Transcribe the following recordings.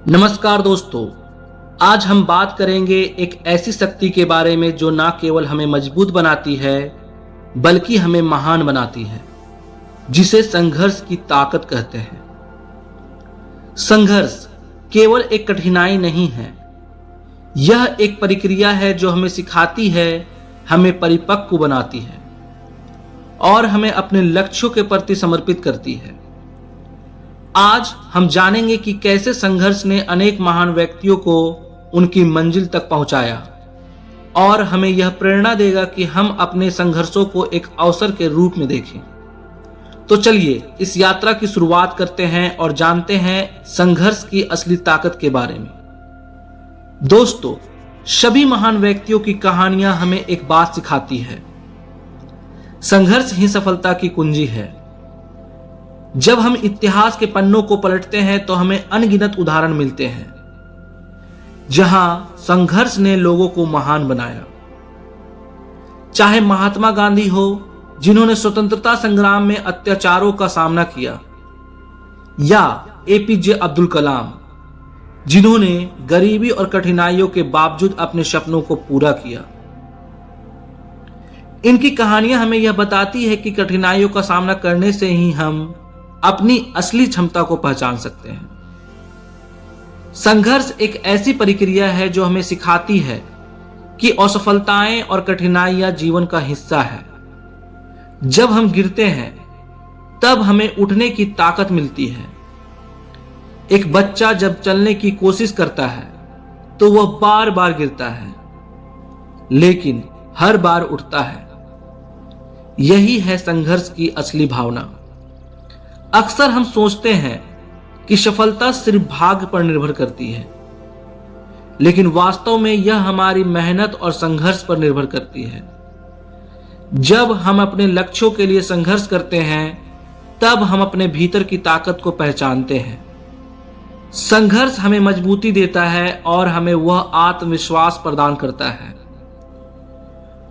नमस्कार दोस्तों। आज हम बात करेंगे एक ऐसी शक्ति के बारे में जो ना केवल हमें मजबूत बनाती है बल्कि हमें महान बनाती है, जिसे संघर्ष की ताकत कहते हैं। संघर्ष केवल एक कठिनाई नहीं है, यह एक प्रक्रिया है जो हमें सिखाती है, हमें परिपक्व बनाती है और हमें अपने लक्ष्यों के प्रति समर्पित करती है। आज हम जानेंगे कि कैसे संघर्ष ने अनेक महान व्यक्तियों को उनकी मंजिल तक पहुंचाया और हमें यह प्रेरणा देगा कि हम अपने संघर्षों को एक अवसर के रूप में देखें। तो चलिए इस यात्रा की शुरुआत करते हैं और जानते हैं संघर्ष की असली ताकत के बारे में। दोस्तों, सभी महान व्यक्तियों की कहानियां हमें एक बात सिखाती है, संघर्ष ही सफलता की कुंजी है। जब हम इतिहास के पन्नों को पलटते हैं तो हमें अनगिनत उदाहरण मिलते हैं जहां संघर्ष ने लोगों को महान बनाया। चाहे महात्मा गांधी हो, जिन्होंने स्वतंत्रता संग्राम में अत्याचारों का सामना किया, या एपीजे अब्दुल कलाम, जिन्होंने गरीबी और कठिनाइयों के बावजूद अपने सपनों को पूरा किया। इनकी कहानियां हमें यह बताती है कि कठिनाइयों का सामना करने से ही हम अपनी असली क्षमता को पहचान सकते हैं। संघर्ष एक ऐसी प्रक्रिया है जो हमें सिखाती है कि असफलताएं और कठिनाइयां जीवन का हिस्सा है। जब हम गिरते हैं तब हमें उठने की ताकत मिलती है। एक बच्चा जब चलने की कोशिश करता है तो वह बार बार गिरता है, लेकिन हर बार उठता है। यही है संघर्ष की असली भावना। अक्सर हम सोचते हैं कि सफलता सिर्फ भाग्य पर निर्भर करती है, लेकिन वास्तव में यह हमारी मेहनत और संघर्ष पर निर्भर करती है। जब हम अपने लक्ष्यों के लिए संघर्ष करते हैं तब हम अपने भीतर की ताकत को पहचानते हैं। संघर्ष हमें मजबूती देता है और हमें वह आत्मविश्वास प्रदान करता है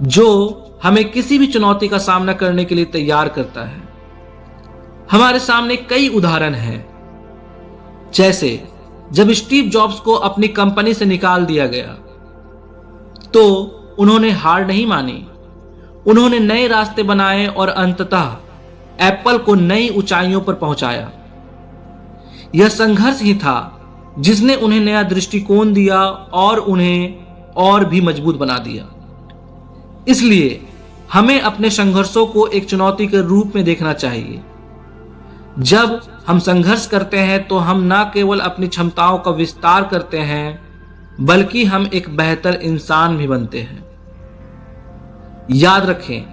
जो हमें किसी भी चुनौती का सामना करने के लिए तैयार करता है। हमारे सामने कई उदाहरण हैं, जैसे जब स्टीव जॉब्स को अपनी कंपनी से निकाल दिया गया तो उन्होंने हार नहीं मानी। उन्होंने नए रास्ते बनाए और अंततः एप्पल को नई ऊंचाइयों पर पहुंचाया। यह संघर्ष ही था जिसने उन्हें नया दृष्टिकोण दिया और उन्हें और भी मजबूत बना दिया। इसलिए हमें अपने संघर्षों को एक चुनौती के रूप में देखना चाहिए। जब हम संघर्ष करते हैं तो हम न केवल अपनी क्षमताओं का विस्तार करते हैं बल्कि हम एक बेहतर इंसान भी बनते हैं। याद रखें,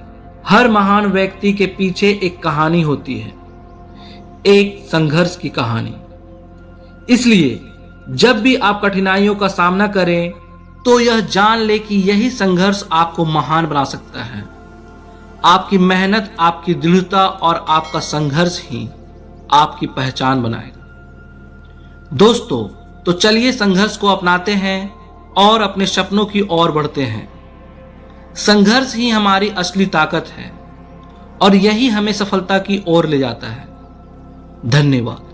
हर महान व्यक्ति के पीछे एक कहानी होती है, एक संघर्ष की कहानी। इसलिए जब भी आप कठिनाइयों का सामना करें तो यह जान ले कि यही संघर्ष आपको महान बना सकता है। आपकी मेहनत, आपकी दृढ़ता और आपका संघर्ष ही आपकी पहचान बनाएगा। दोस्तों, तो चलिए संघर्ष को अपनाते हैं और अपने सपनों की ओर बढ़ते हैं। संघर्ष ही हमारी असली ताकत है और यही हमें सफलता की ओर ले जाता है। धन्यवाद।